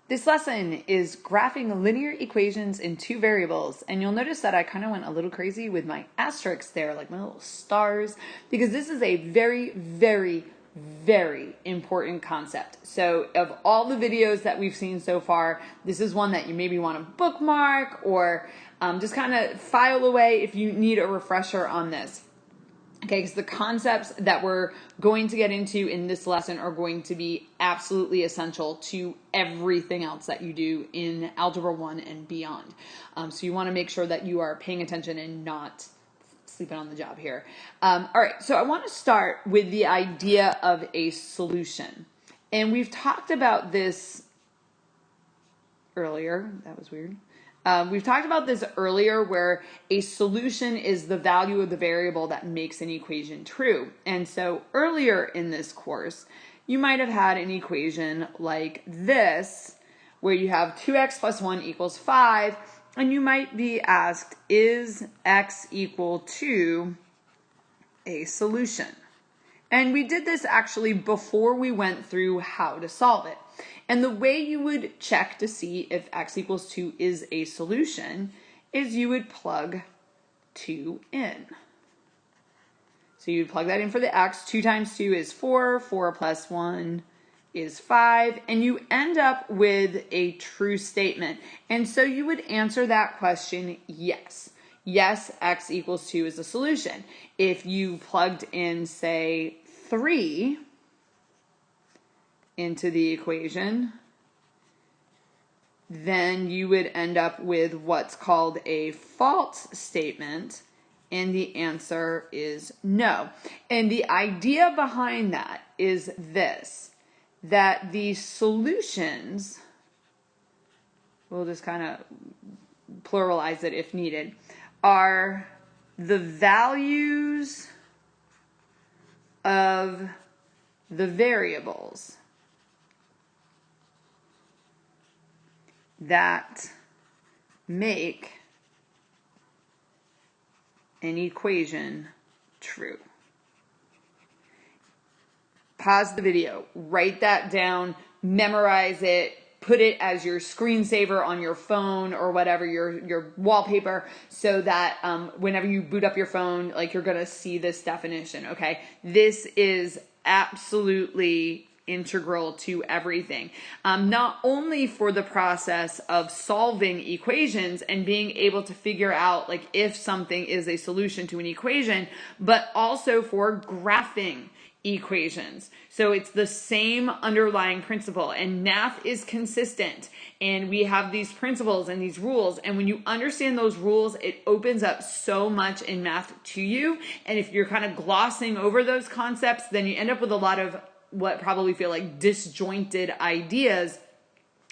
This lesson is graphing linear equations in two variables, and you'll notice that I kind of went a little crazy with my asterisks there, like my little stars, because this is a very, very, very important concept. So of all the videos that we've seen so far, this is one that you maybe want to bookmark or just kind of file away if you need a refresher on this. Okay, because the concepts that we're going to get into in this lesson are going to be absolutely essential to everything else that you do in Algebra 1 and beyond. So you want to make sure that you are paying attention and not sleeping on the job here. All right, so I want to start with the idea of a solution. And we've talked about this earlier. That was weird. We've talked about this earlier where a solution is the value of the variable that makes an equation true. And so earlier in this course, you might have had an equation like this, where you have 2x plus 1 equals 5, and you might be asked, is x equal to a solution? And we did this actually before we went through how to solve it. And the way you would check to see if x equals 2 is a solution is you would plug 2 in. So you'd plug that in for the x. 2 times 2 is 4. 4 plus 1 is 5. And you end up with a true statement. And so you would answer that question yes. Yes, x equals 2 is a solution. If you plugged in, say, 3 into the equation, then you would end up with what's called a false statement, and the answer is no. And the idea behind that is this, that the solutions, we'll just kind of pluralize it if needed, are the values of the variables that make an equation true. Pause the video, write that down, memorize it, put it as your screensaver on your phone or whatever, your wallpaper, so that whenever you boot up your phone, like, you're gonna see this definition, okay? This is absolutely integral to everything. Not only for the process of solving equations and being able to figure out, like, if something is a solution to an equation, but also for graphing equations. So it's the same underlying principle, and math is consistent, and we have these principles and these rules, and when you understand those rules, it opens up so much in math to you. And if you're kind of glossing over those concepts, then you end up with a lot of what probably feel like disjointed ideas,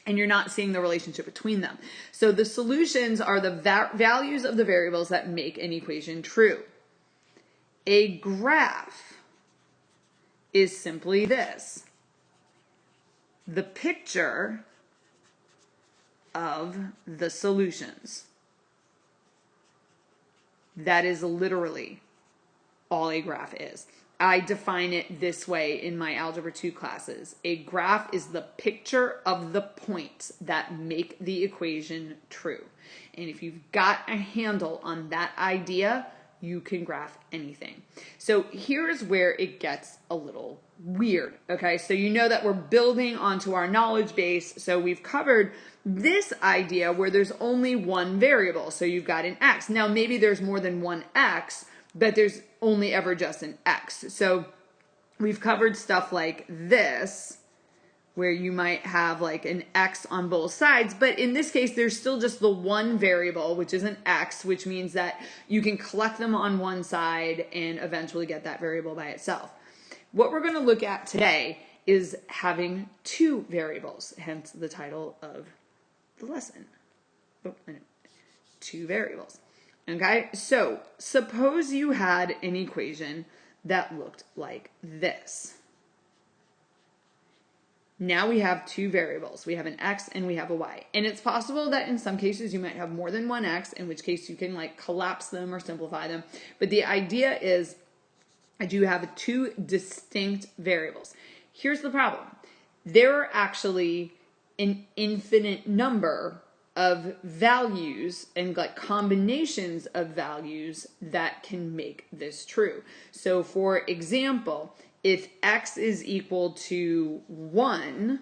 and you're not seeing the relationship between them. So the solutions are the values of the variables that make an equation true. A graph is simply this: the picture of the solutions. That is literally all a graph is. I define it this way in my Algebra 2 classes. A graph is the picture of the points that make the equation true. And if you've got a handle on that idea, you can graph anything. So here's where it gets a little weird, okay? So you know that we're building onto our knowledge base. So we've covered this idea where there's only one variable. So you've got an x. Now maybe there's more than one x, but there's only ever just an x. So we've covered stuff like this, where you might have like an x on both sides, but in this case, there's still just the one variable, which is an x, which means that you can collect them on one side and eventually get that variable by itself. What we're gonna look at today is having two variables, hence the title of the lesson. Two variables. Okay, so suppose you had an equation that looked like this. Now we have two variables. We have an x and we have a y. And it's possible that in some cases you might have more than one x, in which case you can like collapse them or simplify them. But the idea is I do have two distinct variables. Here's the problem. There are actually an infinite number of values and like combinations of values that can make this true. So for example, if x is equal to 1,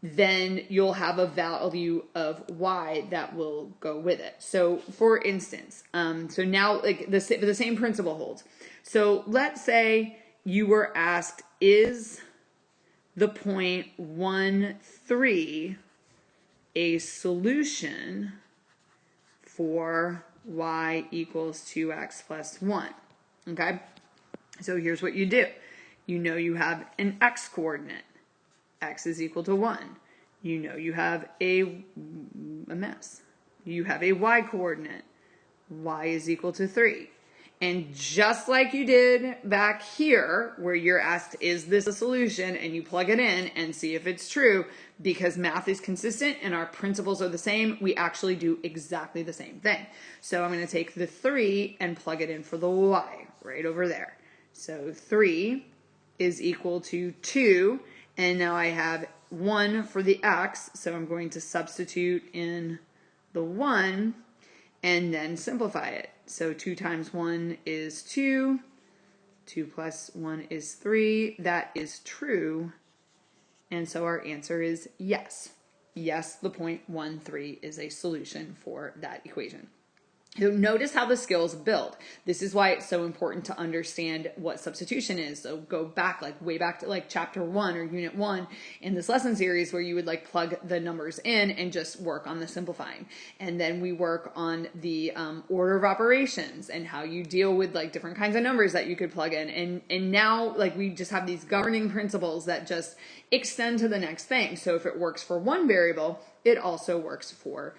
then you'll have a value of y that will go with it. So for instance, so now like the same principle holds. So let's say you were asked, is the point 1, 3 a solution for y equals 2x plus 1? Okay, so here's what you do. You know you have an x coordinate. X is equal to 1. You know you have a mess. You have a y coordinate. Y is equal to 3. And just like you did back here, where you're asked, is this a solution? And you plug it in and see if it's true, because math is consistent and our principles are the same, we actually do exactly the same thing. So I'm going to take the 3 and plug it in for the y right over there. So 3 is equal to 2. And now I have 1 for the x, so I'm going to substitute in the 1 and then simplify it. So 2 times 1 is 2, 2 plus 1 is 3, that is true, and so our answer is yes. Yes, the point 1, 3 is a solution for that equation. So notice how the skills build. This is why it's so important to understand what substitution is. So go back, like way back to like chapter 1 or unit 1 in this lesson series, where you would like plug the numbers in and just work on the simplifying. And then we work on the order of operations and how you deal with like different kinds of numbers that you could plug in. And now like we just have these governing principles that just extend to the next thing. So if it works for one variable, it also works for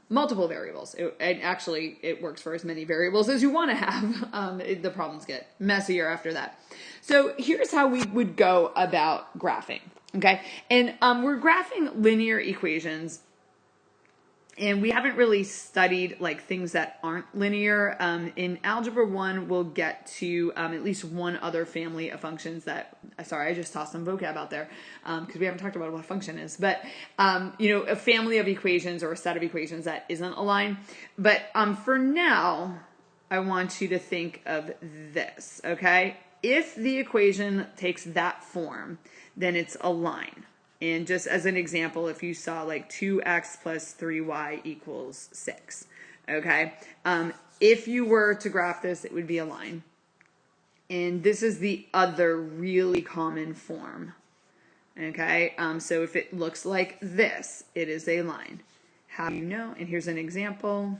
multiple variables. It works for as many variables as you want to have. The problems get messier after that. So here's how we would go about graphing. Okay, and we're graphing linear equations, and we haven't really studied like things that aren't linear. In Algebra 1, we'll get to at least one other family of functions that, sorry, I just tossed some vocab out there because we haven't talked about what a function is. But, a family of equations or a set of equations that isn't a line. But for now, I want you to think of this, okay? If the equation takes that form, then it's a line. And just as an example, if you saw like 2x plus 3y equals 6, okay? If you were to graph this, it would be a line. And this is the other really common form, okay? So if it looks like this, it is a line. How do you know? And here's an example.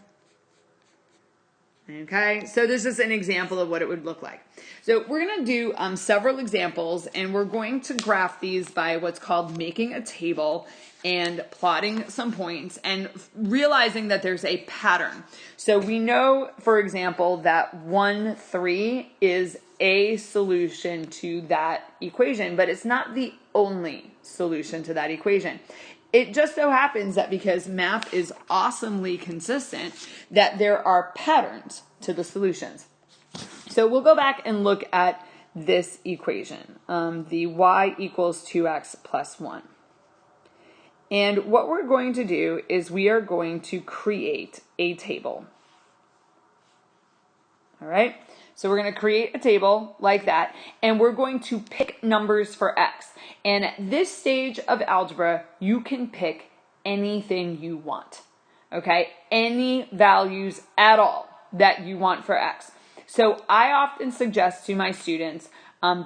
Okay, so this is an example of what it would look like. So we're going to do several examples, and we're going to graph these by what's called making a table and plotting some points and realizing that there's a pattern. So we know, for example, that 1, 3 is a solution to that equation, but it's not the only solution to that equation. It just so happens that because math is awesomely consistent, that there are patterns to the solutions. So we'll go back and look at this equation, the y equals 2x plus 1. And what we're going to do is we are going to create a table. All right? So we're going to create a table like that, and we're going to pick numbers for x. And at this stage of algebra, you can pick anything you want, okay? Any values at all that you want for x. So I often suggest to my students,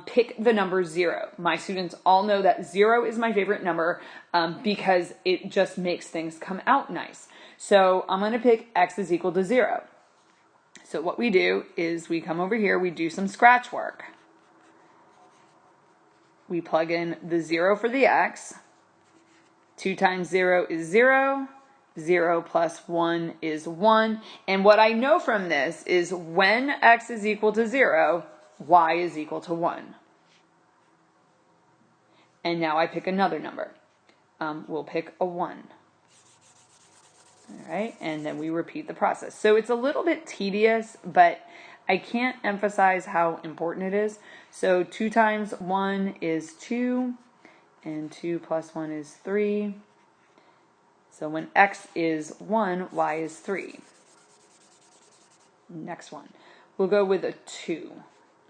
pick the number 0. My students all know that 0 is my favorite number because it just makes things come out nice. So I'm going to pick x is equal to 0. So what we do is we come over here, we do some scratch work. We plug in the 0 for the x. 2 times 0 is 0. 0 plus 1 is 1. And what I know from this is when x is equal to 0, y is equal to 1. And now I pick another number. We'll pick a 1. All right, and then we repeat the process. So it's a little bit tedious, but I can't emphasize how important it is. So 2 times 1 is 2, and 2 plus 1 is 3. So when x is 1, y is 3. Next one. We'll go with a 2.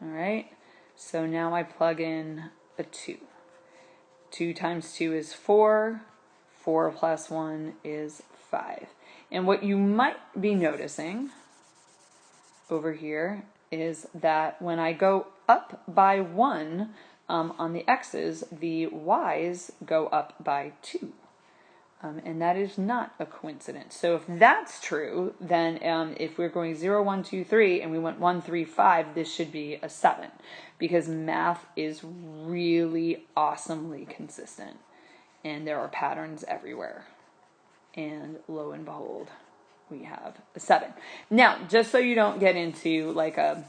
All right? So now I plug in a 2. 2 times 2 is 4. 4 plus 1 is 5. And what you might be noticing over here is that when I go up by 1 on the x's, the y's go up by 2. And that is not a coincidence. So if that's true, then if we're going 0, 1, 2, 3, and we went 1, 3, 5, this should be a 7, because math is really awesomely consistent, and there are patterns everywhere. And lo and behold, we have a 7. Now, just so you don't get into like a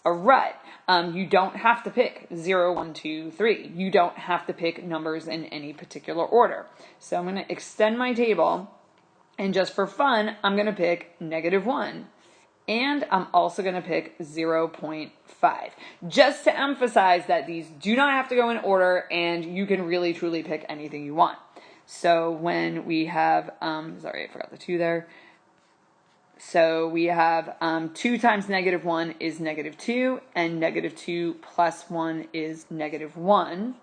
rut, you don't have to pick 0, 1, 2, 3. You don't have to pick numbers in any particular order. So I'm going to extend my table, and just for fun, I'm going to pick -1. And I'm also going to pick 0.5. Just to emphasize that these do not have to go in order, and you can really truly pick anything you want. So when we have, sorry, I forgot the 2 there. So we have 2 times -1 is -2, and -2 plus 1 is -1.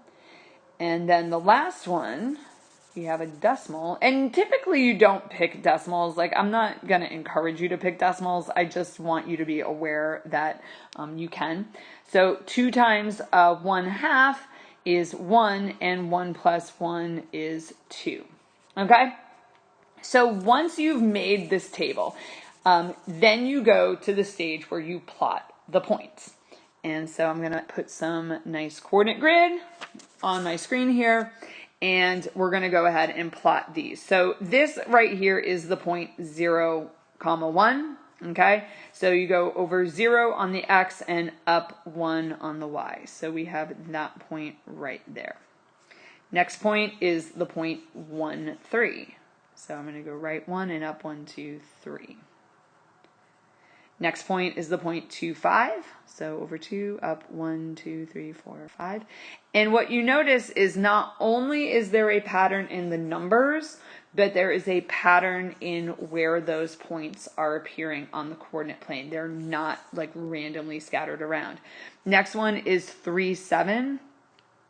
And then the last one, we have a decimal. And typically you don't pick decimals. Like, I'm not going to encourage you to pick decimals. I just want you to be aware that you can. So 2 times 1/2 is 1, and 1 plus 1 is 2. Okay? So once you've made this table, then you go to the stage where you plot the points. And so I'm going to put some nice coordinate grid on my screen here, and we're going to go ahead and plot these. So this right here is the point 0, 1. Okay, so you go over 0 on the x and up 1 on the y. So we have that point right there. Next point is the point 1, 3. So I'm going to go right 1 and up 1, 2, 3. Next point is the point 2, 5. So over 2, up 1, 2, 3, 4, 5. And what you notice is not only is there a pattern in the numbers, but there is a pattern in where those points are appearing on the coordinate plane. They're not like randomly scattered around. Next one is 3, 7.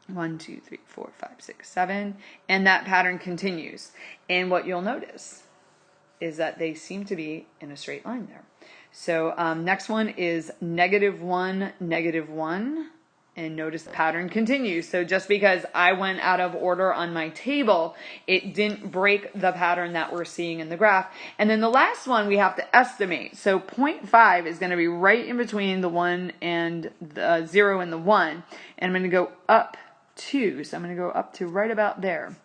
1, 2, 3, 4, 5, 6, 7. And that pattern continues. And what you'll notice is that they seem to be in a straight line there. So next one is -1, -1. And notice the pattern continues. So just because I went out of order on my table, it didn't break the pattern that we're seeing in the graph. And then the last one we have to estimate. So 0.5 is going to be right in between the 1 and the 0 and the 1. And I'm going to go up 2. So I'm going to go up to right about there.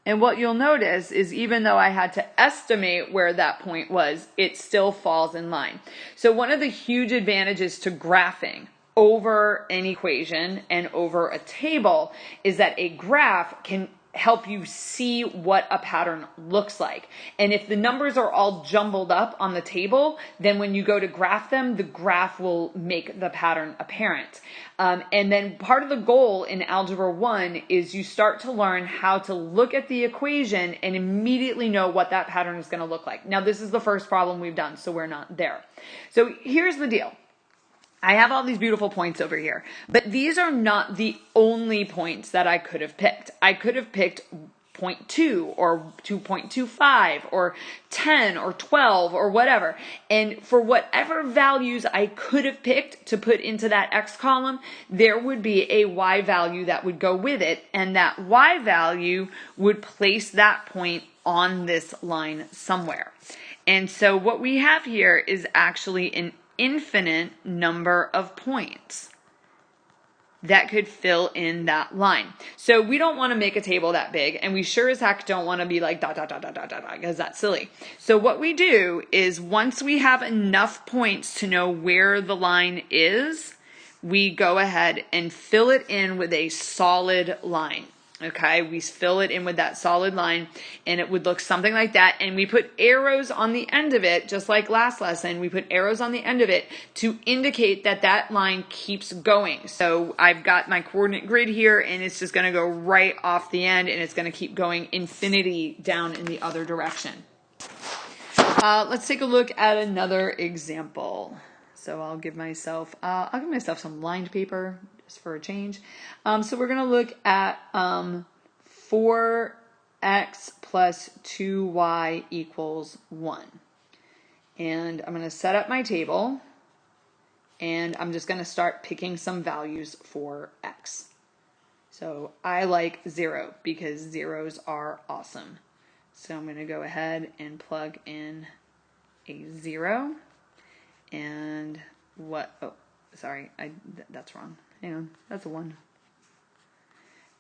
And what you'll notice is even though I had to estimate where that point was, it still falls in line. So one of the huge advantages to graphing over an equation and over a table is that a graph can help you see what a pattern looks like. And if the numbers are all jumbled up on the table, then when you go to graph them, the graph will make the pattern apparent. And then part of the goal in Algebra 1 is you start to learn how to look at the equation and immediately know what that pattern is going to look like. Now, this is the first problem we've done, so we're not there. So here's the deal. I have all these beautiful points over here, but these are not the only points that I could have picked. I could have picked 0.2 or 2.25 or 10 or 12 or whatever. And for whatever values I could have picked to put into that x column, there would be a y value that would go with it, and that y value would place that point on this line somewhere. And so what we have here is actually an infinite number of points that could fill in that line. So we don't want to make a table that big, and we sure as heck don't want to be like dot, dot, dot, dot, dot, dot, because that's silly. So what we do is once we have enough points to know where the line is, we go ahead and fill it in with a solid line. Okay, we fill it in with that solid line and it would look something like that. And we put arrows on the end of it, just like last lesson, we put arrows on the end of it to indicate that that line keeps going. So I've got my coordinate grid here and it's just gonna go right off the end and it's gonna keep going infinity down in the other direction. Let's take a look at another example. So I'll give myself some lined paper just for a change. So we're going to look at 4x plus 2y equals 1. And I'm going to set up my table. And I'm just going to start picking some values for x. So I like 0 because zeros are awesome. So I'm going to go ahead and plug in a 0. And what, oh, sorry, that's wrong. Hang on, that's a 1.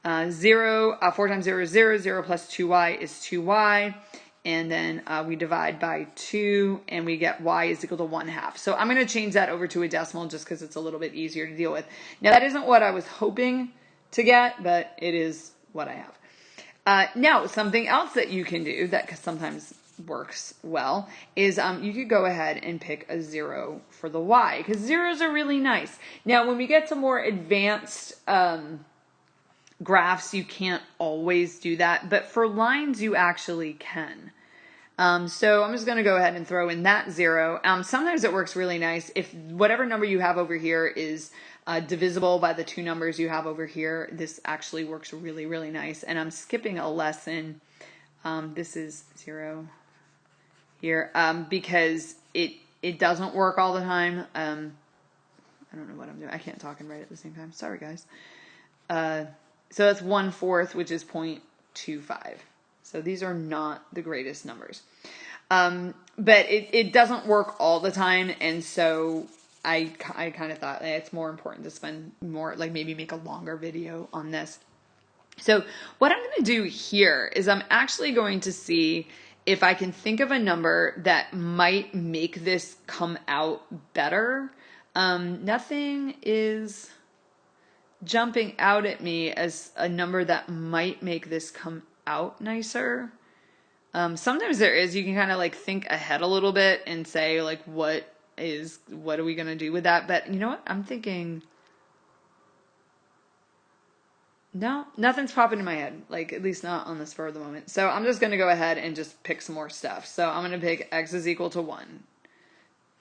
4 times 0 is 0. 0 plus 2y is 2y. And then we divide by 2 and we get y is equal to 1/2. So I'm going to change that over to a decimal just because it's a little bit easier to deal with. Now that isn't what I was hoping to get, but it is what I have. Now, something else that you can do that sometimes works well is you could go ahead and pick a 0 for the y because zeros are really nice. Now, when we get to more advanced graphs, you can't always do that, but for lines, you actually can. So I'm just going to go ahead and throw in that 0. Sometimes it works really nice if whatever number you have over here is divisible by the two numbers you have over here. This actually works really, really nice. And I'm skipping a lesson. This is 0 here because it doesn't work all the time. I don't know what I'm doing. I can't talk and write at the same time. Sorry, guys. So that's 1/4, which is 0.25. So these are not the greatest numbers. But it doesn't work all the time. And so I kind of thought it's more important to spend more, like maybe make a longer video on this. So what I'm going to do here is I'm actually going to see if I can think of a number that might make this come out better. Nothing is jumping out at me as a number that might make this come out nicer. Sometimes there is, you can kind of like think ahead a little bit and say like, what are we going to do with that? But you know what? I'm thinking, no, nothing's popping in my head. Like at least not on the spur of the moment. So I'm just going to go ahead and just pick some more stuff. So I'm going to pick x is equal to 1.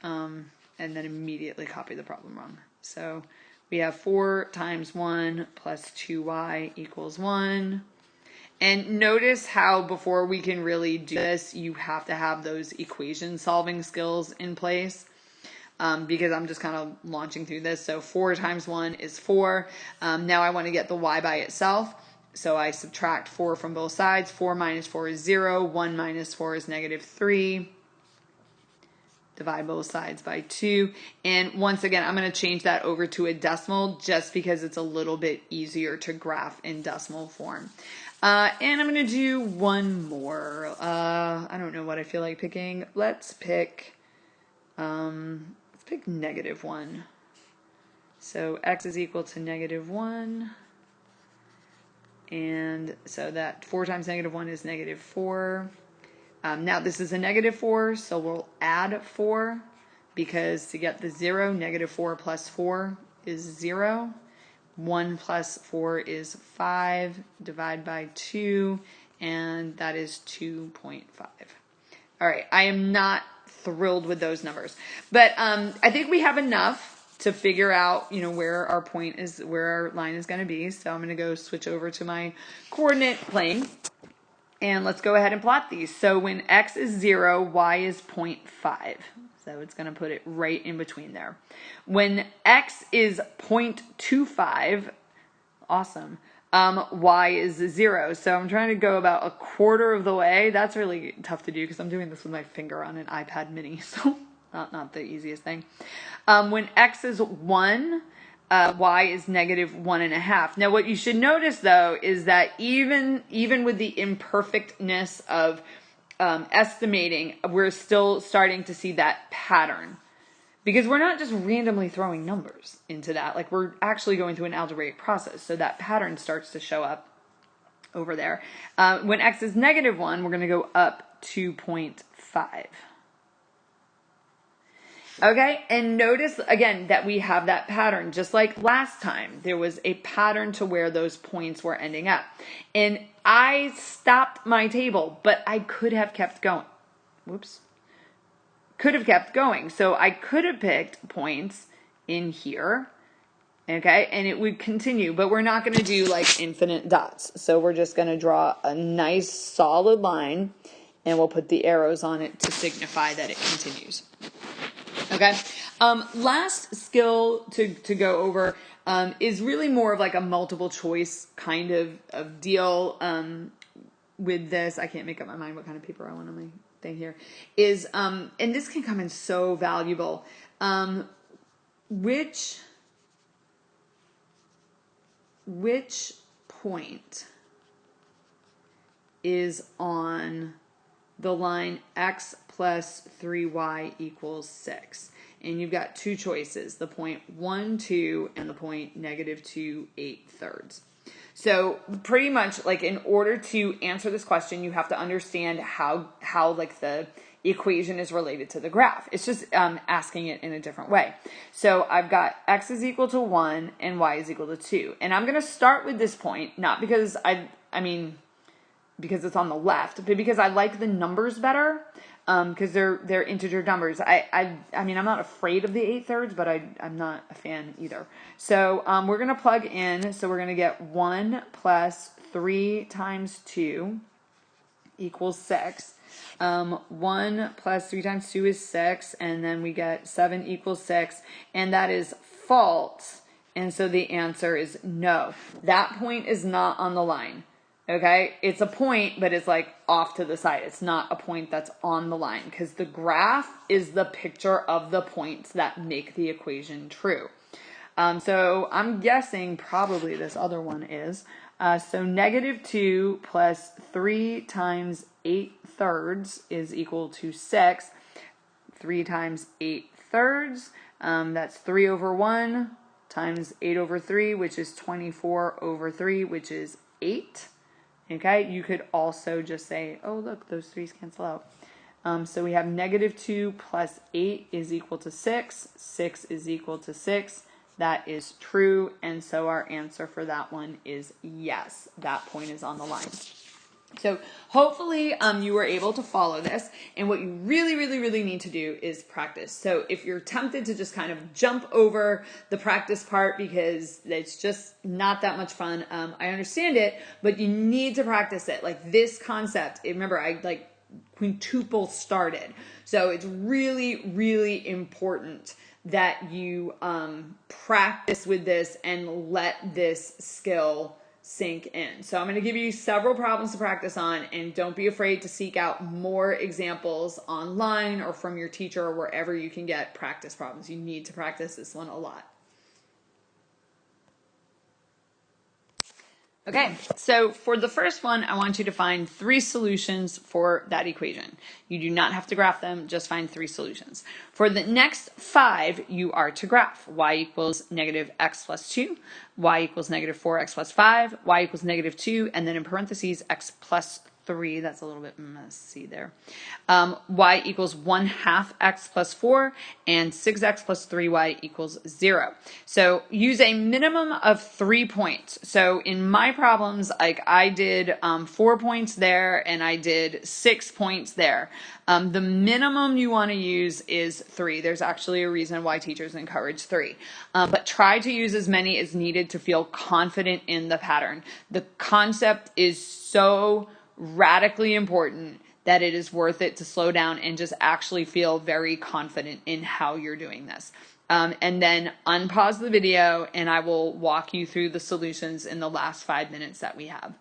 And then immediately copy the problem wrong. So we have 4 times 1 plus 2y equals 1. And notice how before we can really do this, you have to have those equation solving skills in place. Because I'm just kind of launching through this. So 4 times 1 is 4. Now I want to get the y by itself. So I subtract 4 from both sides. 4 minus 4 is 0. 1 minus 4 is -3. Divide both sides by 2. And once again, I'm going to change that over to a decimal just because it's a little bit easier to graph in decimal form. And I'm going to do one more. I don't know what I feel like picking. Let's pick -1. So x is equal to -1. And so that 4 times -1 is -4. Now this is a -4, so we'll add 4 because to get the 0, -4 plus 4 is 0. 1 plus 4 is 5. Divide by 2, and that is 2.5. All right, I am not thrilled with those numbers, but I think we have enough to figure out, where our point is, where our line is going to be. So I'm going to go switch over to my coordinate plane. And let's go ahead and plot these. So when x is 0, y is 0.5. So it's going to put it right in between there. When x is 0.25, awesome, y is 0. So I'm trying to go about a quarter of the way. That's really tough to do because I'm doing this with my finger on an iPad mini. So not the easiest thing. When x is 1, y is -1.5. Now, what you should notice, though, is that even with the imperfectness of estimating, we're still starting to see that pattern. Because we're not just randomly throwing numbers into that. Like, we're actually going through an algebraic process. So that pattern starts to show up. over there. When x is -1, we're going to go up 2.5. Okay, and notice again that we have that pattern. Just like last time, there was a pattern to where those points were ending up. And I stopped my table, but I could have kept going. Whoops. Could have kept going. So I could have picked points in here, okay, and it would continue, but we're not going to do like infinite dots. So we're just going to draw a nice solid line, and we'll put the arrows on it to signify that it continues. Okay. Last skill to go over is really more of like a multiple choice kind of deal with this. I can't make up my mind what kind of paper I want on my thing here. Is and this can come in so valuable. Which point is on the line x plus 3y equals 6. And you've got two choices, the point 1, 2, and the point -2, 8/3. So pretty much like in order to answer this question, you have to understand how like the equation is related to the graph. It's just asking it in a different way. So I've got x is equal to 1 and y is equal to 2. And I'm going to start with this point, not because because it's on the left, but because I like the numbers better, because they're integer numbers. I mean, I'm not afraid of the 8/3, but I'm not a fan either. So we're going to plug in. So we're going to get 1 plus 3 times 2 equals 6. 1 plus 3 times 2 is 6, and then we get 7 equals 6, and that is false. And so the answer is no. That point is not on the line. Okay, it's a point, but it's like off to the side. It's not a point that's on the line because the graph is the picture of the points that make the equation true. So I'm guessing probably this other one is. So -2 plus 3 times 8/3 is equal to 6. 3 times 8/3, that's 3 over 1 times 8 over 3, which is 24 over 3, which is 8. Okay, you could also just say, oh, look, those 3's cancel out. So we have -2 plus 8 is equal to 6. 6 is equal to 6. That is true. And so our answer for that one is yes. That point is on the line. So hopefully you were able to follow this, and what you really, really, really need to do is practice. So if you're tempted to just kind of jump over the practice part because it's just not that much fun, I understand it, but you need to practice it. Like this concept, remember I like quintuple started. So it's really, really important that you practice with this and let this skill sink in. So I'm going to give you several problems to practice on, and don't be afraid to seek out more examples online or from your teacher or wherever you can get practice problems. You need to practice this one a lot. Okay, so for the first one, I want you to find 3 solutions for that equation. You do not have to graph them, just find 3 solutions. For the next 5, you are to graph. Y equals -x plus 2, y equals -4x plus 5, y equals -2, and then in parentheses, x plus 3, that's a little bit messy there. Y equals 1/2 x plus 4, and 6x plus 3y equals 0. So use a minimum of 3 points. So in my problems, like I did 4 points there, and I did 6 points there. The minimum you want to use is 3. There's actually a reason why teachers encourage 3. But try to use as many as needed to feel confident in the pattern. The concept is so radically important that it is worth it to slow down and just actually feel very confident in how you're doing this. And then unpause the video and I will walk you through the solutions in the last 5 minutes that we have.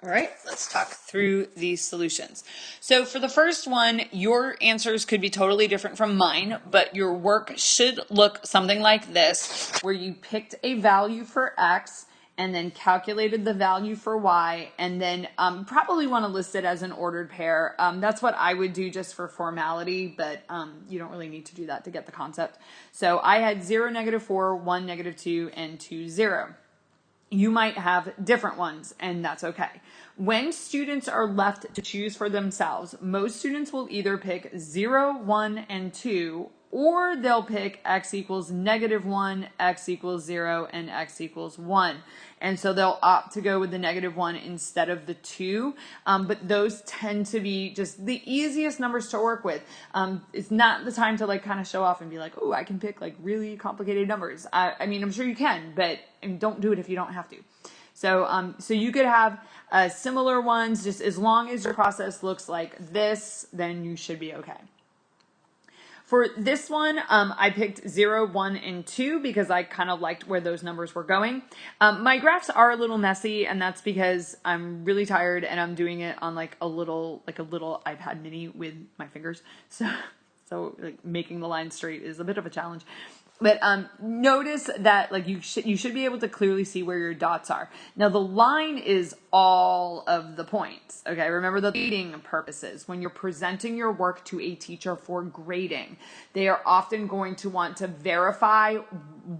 All right, let's talk through these solutions. So for the first one, your answers could be totally different from mine, but your work should look something like this, where you picked a value for x and then calculated the value for y, and then probably want to list it as an ordered pair. That's what I would do just for formality, but you don't really need to do that to get the concept. So I had 0, -4, 1, -2, and 2, 0. You might have different ones, and that's okay. When students are left to choose for themselves, most students will either pick 0, 1, and 2, or they'll pick x equals -1, x equals 0, and x equals 1. And so they'll opt to go with the -1 instead of the 2. But those tend to be just the easiest numbers to work with. It's not the time to like kind of show off and be like, oh, I can pick like really complicated numbers. I mean, I'm sure you can, but don't do it if you don't have to. So, so you could have similar ones, just as long as your process looks like this, then you should be okay. For this one, I picked 0, 1, and 2 because I kind of liked where those numbers were going. My graphs are a little messy, and that's because I'm really tired and I'm doing it on like a little iPad mini with my fingers. So like making the line straight is a bit of a challenge. But notice that like you should be able to clearly see where your dots are. Now the line is all of the points. Okay, remember the grading purposes. When you're presenting your work to a teacher for grading, they are often going to want to verify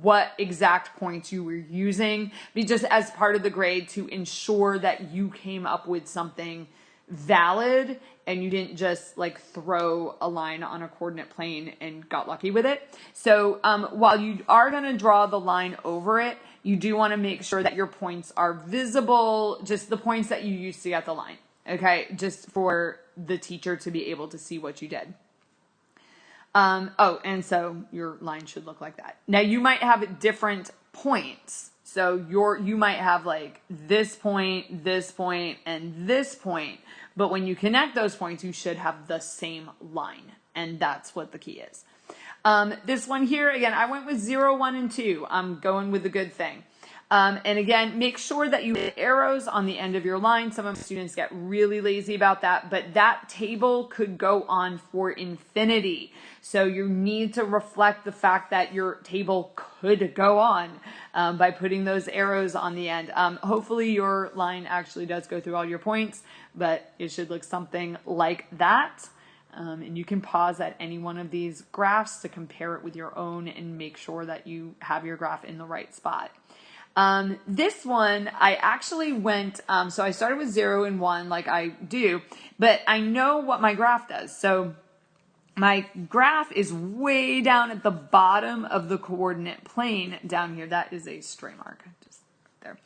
what exact points you were using, just as part of the grade to ensure that you came up with something valid and you didn't just like throw a line on a coordinate plane and got lucky with it. So while you are going to draw the line over it, you do want to make sure that your points are visible, just the points that you used to get the line. Okay, just for the teacher to be able to see what you did. Oh, and so your line should look like that. Now you might have different points. So you might have like this point, and this point, but when you connect those points, you should have the same line, and that's what the key is. This one here, again, I went with 0, 1, and 2. I'm going with the good thing. And again, make sure that you put arrows on the end of your line. Some of students get really lazy about that, but that table could go on for infinity. So you need to reflect the fact that your table could go on by putting those arrows on the end. Hopefully your line actually does go through all your points, but it should look something like that. And you can pause at any one of these graphs to compare it with your own and make sure that you have your graph in the right spot. This one, I actually went, so I started with 0 and 1 like I do, but I know what my graph does. So my graph is way down at the bottom of the coordinate plane down here. That is a stray mark, just there.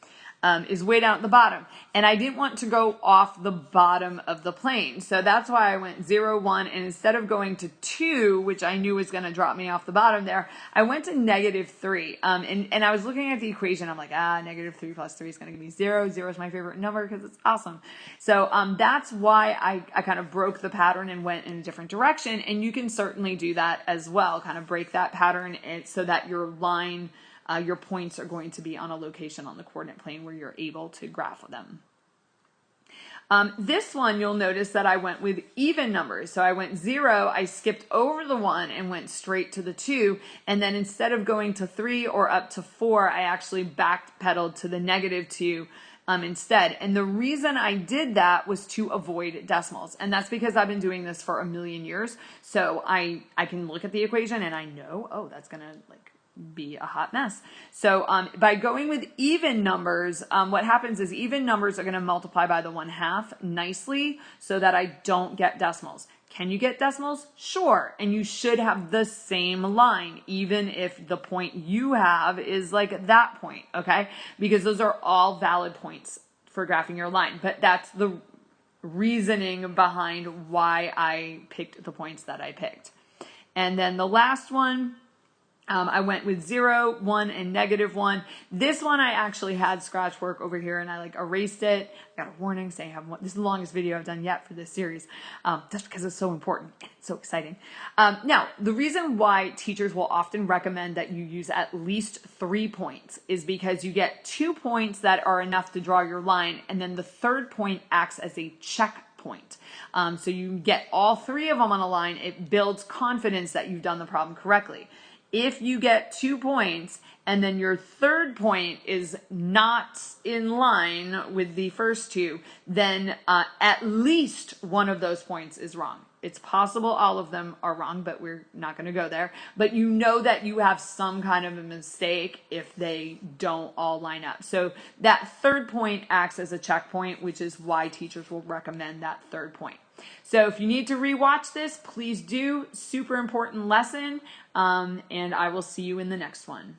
Is way down at the bottom. And I didn't want to go off the bottom of the plane. So that's why I went 0, 1, and instead of going to 2, which I knew was going to drop me off the bottom there, I went to -3. And I was looking at the equation. I'm like, -3 plus 3 is going to give me 0. 0 is my favorite number because it's awesome. So that's why I kind of broke the pattern and went in a different direction. And you can certainly do that as well, kind of break that pattern so that your line, your points are going to be on a location on the coordinate plane where you're able to graph them. This one, you'll notice that I went with even numbers. So I went 0, I skipped over the 1 and went straight to the 2. And then instead of going to 3 or up to 4, I actually backpedaled to the -2 instead. And the reason I did that was to avoid decimals. And that's because I've been doing this for a million years. So I can look at the equation and I know, oh, that's going to like be a hot mess. So by going with even numbers, what happens is even numbers are going to multiply by the 1/2 nicely so that I don't get decimals. Can you get decimals? Sure. And you should have the same line, even if the point you have is like that point, okay? Because those are all valid points for graphing your line. But that's the reasoning behind why I picked the points that I picked. And then the last one, I went with 0, 1, and -1. This one I actually had scratch work over here and I like erased it. I got a warning saying this is the longest video I've done yet for this series. Just because it's so important and it's so exciting. Now, the reason why teachers will often recommend that you use at least 3 points is because you get 2 points that are enough to draw your line, and then the third point acts as a check point. So you get all 3 of them on a line. It builds confidence that you've done the problem correctly. If you get 2 points and then your third point is not in line with the first two, then at least one of those points is wrong. It's possible all of them are wrong, but we're not going to go there. But you know that you have some kind of a mistake if they don't all line up. So that third point acts as a checkpoint, which is why teachers will recommend that third point. So if you need to rewatch this, please do. Super important lesson. And I will see you in the next one.